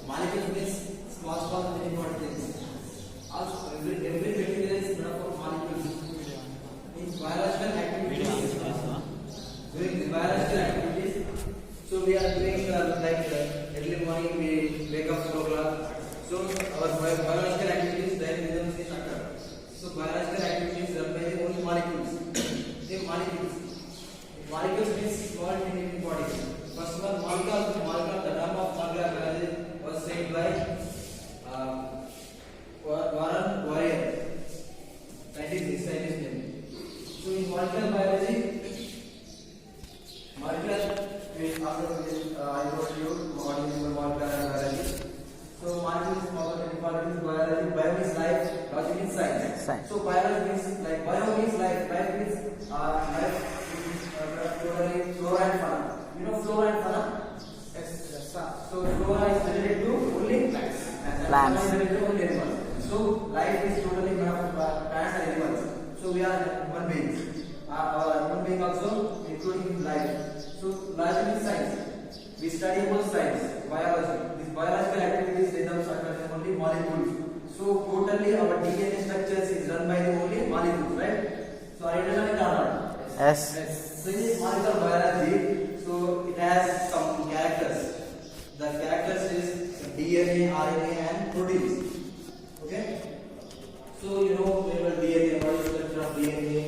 Molecules means small very important things. Also, every material is made up of molecules. In biological activities, doing biological activities. So we are doing early morning we wake up 4 o'clock. So our biological activities then rhythms is occur. So biological activities run by the only molecules. The molecules means small tiny bodies. First one molecule, the term of molecular was said by Warren Warrior, scientist name. So in molecular biology, I told you what is molecular biology. So molecules is biology. Bio means life, logic means science. So biology means like bio means life, life means life. Totally flora and fauna. You know flora and fauna? Yes. So flora is related to only plants. And fauna is related to only animals. So life is totally made of plants and animals. So we are human beings. Our human being also including life. So life means science. We study about science, biology. These biological activities rhythms are only molecules. So totally our DNA structures is run by the only molecules, right? So are you understanding it or not? Yes. So in molecular biology, so it has some characters. The characters is DNA, RNA, and proteins. Okay. So you know DNA. What is the structure of DNA?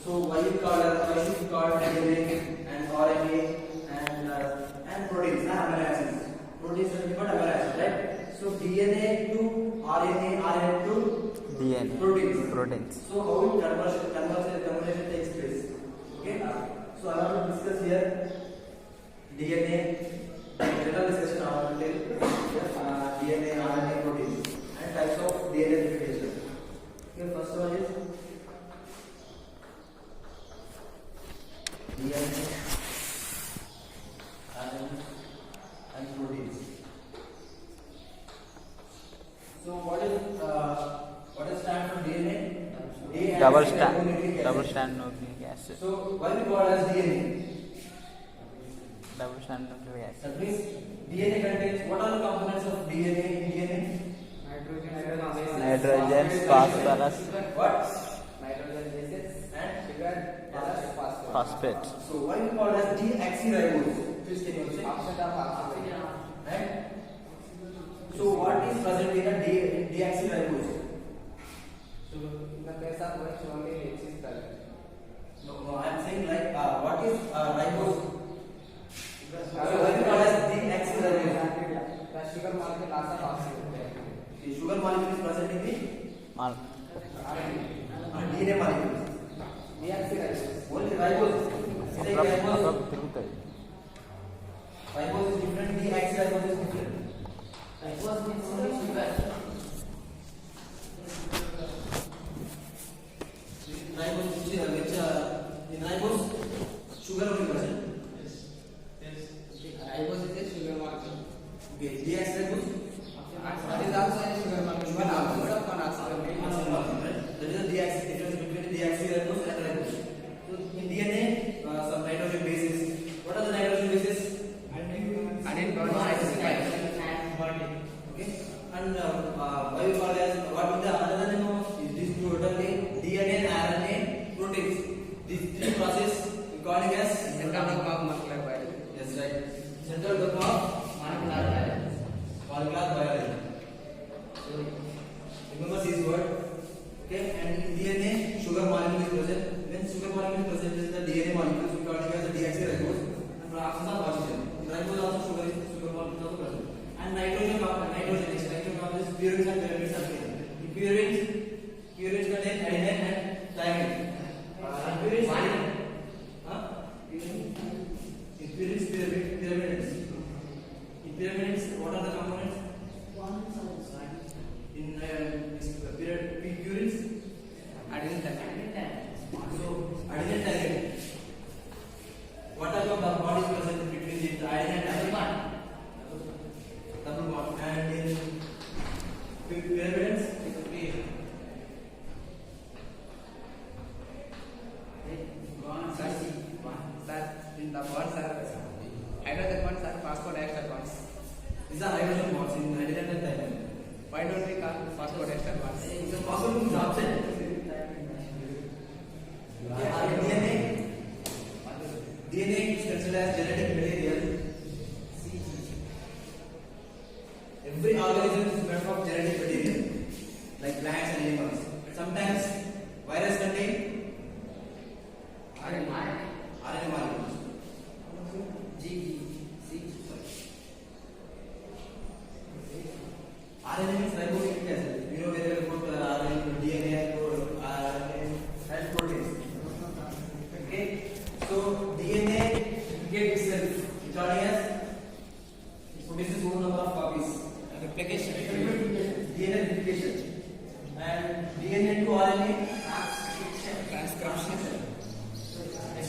So why you call DNA and RNA and proteins, amino acids. Proteins are different amino acids, right? So DNA to RNA to DNA. Proteins. So how conversion takes place? Okay. So I want to discuss here DNA. General discussion I want to tell DNA, RNA, proteins, and types of DNA replication. Okay. First one is DNA, RNA, and proteins. So what is stand for DNA? Double strand nucleic acid. So why we call as DNA? Double strand nucleic acid. That means DNA contains what are the components of DNA in DNA? Nitrogen, phosphorus, What? phosphate. So why we call as deoxyribose? Please can you say? Right? So what is present in a deoxyribose? So in the case of which only H is present. No, I am saying like what is ribose? So why we call as deoxyribose? The sugar molecule also oxygen. The sugar molecule is present in the DNA molecules. Deoxyribose. Only ribose. Say ribose. Ribose is different. Deoxyribose is different. Ribose means only sugar. In ribose, sugar only present. Ribose is a sugar molecule. Okay, deoxyribose. That is also a sugar molecule. One oxygen. Right? That is the difference between deoxyribose and ribose. So in DNA, some nitrogen bases. What are the nitrogen bases? Okay. And why we call as what is the another name of this totally DNA and RNA proteins. These three processes we call it as Central dogma of molecular biology. yes, right. Central dogma of Molecular biology. molecular biology. So remember this word. Okay, and in DNA, sugar molecule is present. Why don't we call phosphodiesteronce? The phosphate is absent. DNA is considered as genetic material. Every organism is made of genetic material, like plants and animals. Sometimes virus contain RNA molecules. RNA means ribonucleic acid. You know very well about RNA, DNA, RNA, and proteins. Okay, so DNA replicates itself, recording as it produces own number of copies. Replication. DNA replication and DNA to RNA Transcription.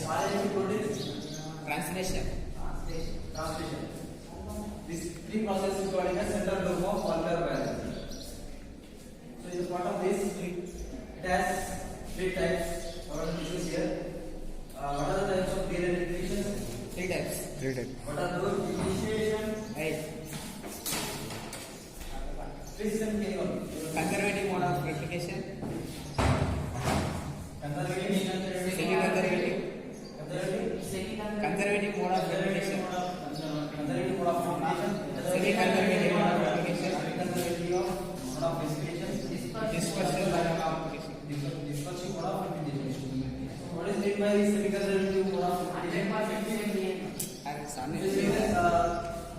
RNA to protein Translation. translation. These three processes is called as central dogma of molecular biology. So, as a part of this, it has three types. What are the issues here? What are the types of DNA replication? Three types. What are those? Initiation, Right. precision, chemical. Conservative mode of replication. Conservative, Semi-conservative. conservative, Conservative mode of replication. conservative mode of replication, Semi-conservative mode of replication. conservative mode of replication, Dispersion mode of replication. dispersion mode of replication. What is meant by semi-conservative mode of replication?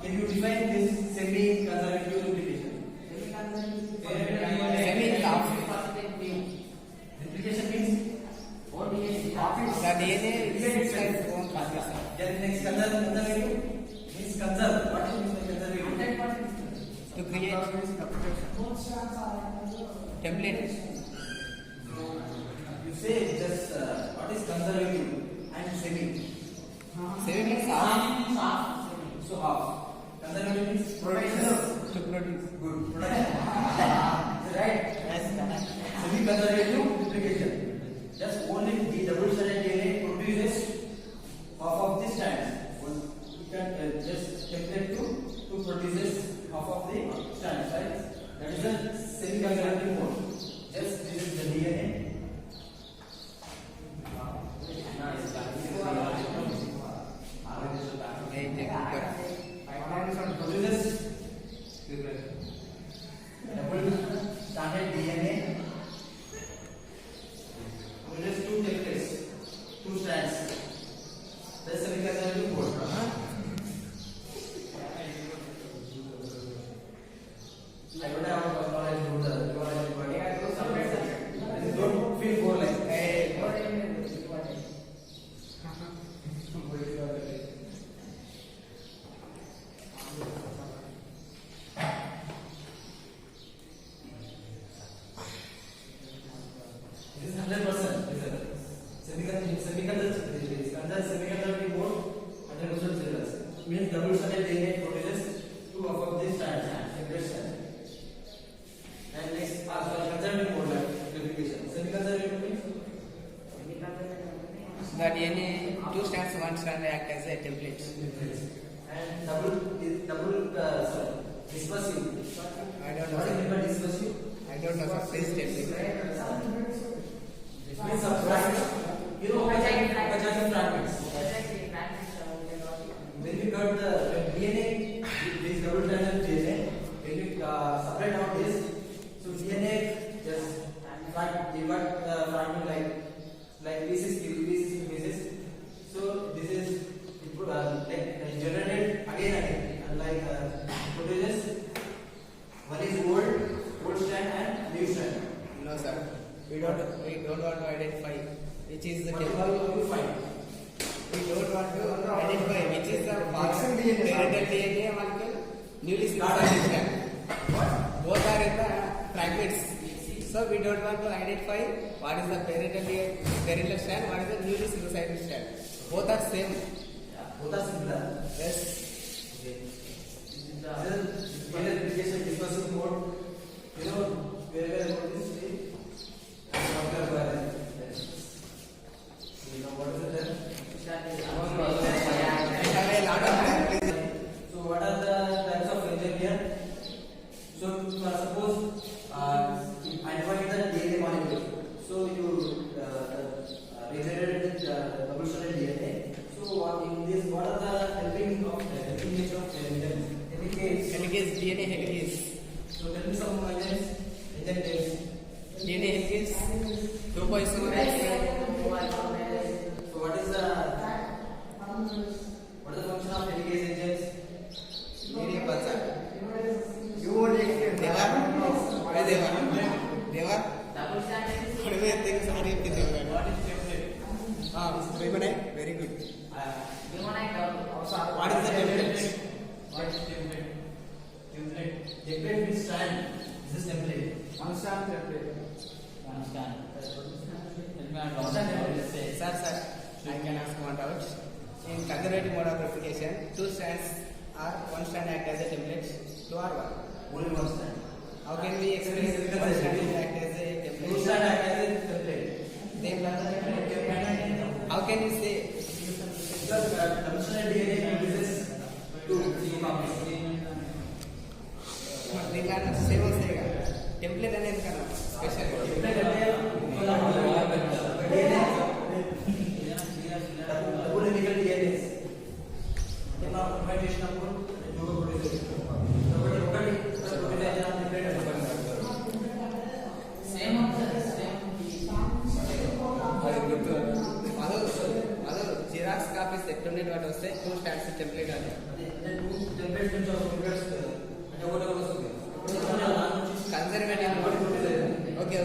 Can you define this semi-conservative replication? Semi is half. Replication means The DNA is its own copies. then next conservative means conserve. What is conservative? To create template. You say just what is conservative and semi. Semi means half. So half. Conservative means production. To produce. Good. Production. Right? Semi-conservative replication. Just only the double-stranded DNA produces half of the strands. You can just template to produces half of the strands, right? That is the semi-conservative mode. Just this is the DNA. Produces double-stranded DNA. Produces two templates, two strands. That's semi-conservative mode. I don't have knowledge about the biology, but don't feel bored like this is 100%. Semiconductor mode 100% serious. Means double-stranded DNA produces two of these strands. And next, conservative mode like replication. Semi-conservative means The DNA, two strands, one strand act as a template. and dispersive. I don't What is meant know. by dispersive? I don't know. Please tell me. Means subtract. You know, Pachaki fragments. When we cut the DNA, this double-stranded DNA, when we separate out this, so DNA just divide the fragment like pieces. So this is like generated again and like produces one is old strand and new strand. No, sir. We don't want to identify which is the What template. you find? We don't want to identify which is the parental DNA molecule, newly synthesized strand. Both are in the fragments. So we don't want to identify what is the parental strand, what is the newly synthesized strand. Both are same. Both are similar. Yes. Replication dispersive mode. You know where about this? Molecular biology. You know what is it then? We have a lot of So what are the types of enzyme here? So suppose very very good what is the template Template means stand. This is template. One stand template. Sir, I can ask one doubt. In conservative mode of replication, two strands or one strand act as a template, two or one. Only one stand. How can we explain one strand will act as a template? Two stand act as a template. Then how can we say? Because conventional DNA uses two copies. దీనికన్నా same వస్తాయి కదా template అనేది కదా special Template అంటే DNA nuclear DNAs. ఇలా provide చేసినప్పుడు న్యూగా produce చేస్తాం. ఒకటి ప్రొడ్యూస్ అయిన template అనుకుంటారు. సేమ్ అది గుర్తు అదో జిరాక్స్ కాపీస్ ఎట్లుండేటి వాటి వస్తే టూ స్టాండ్స్ టెంప్లెట్ అని అంటే టూ టెంప్లేట్స్ నుంచి ఒక templates అంటే ఒకటి వస్తుంది. Conservative okay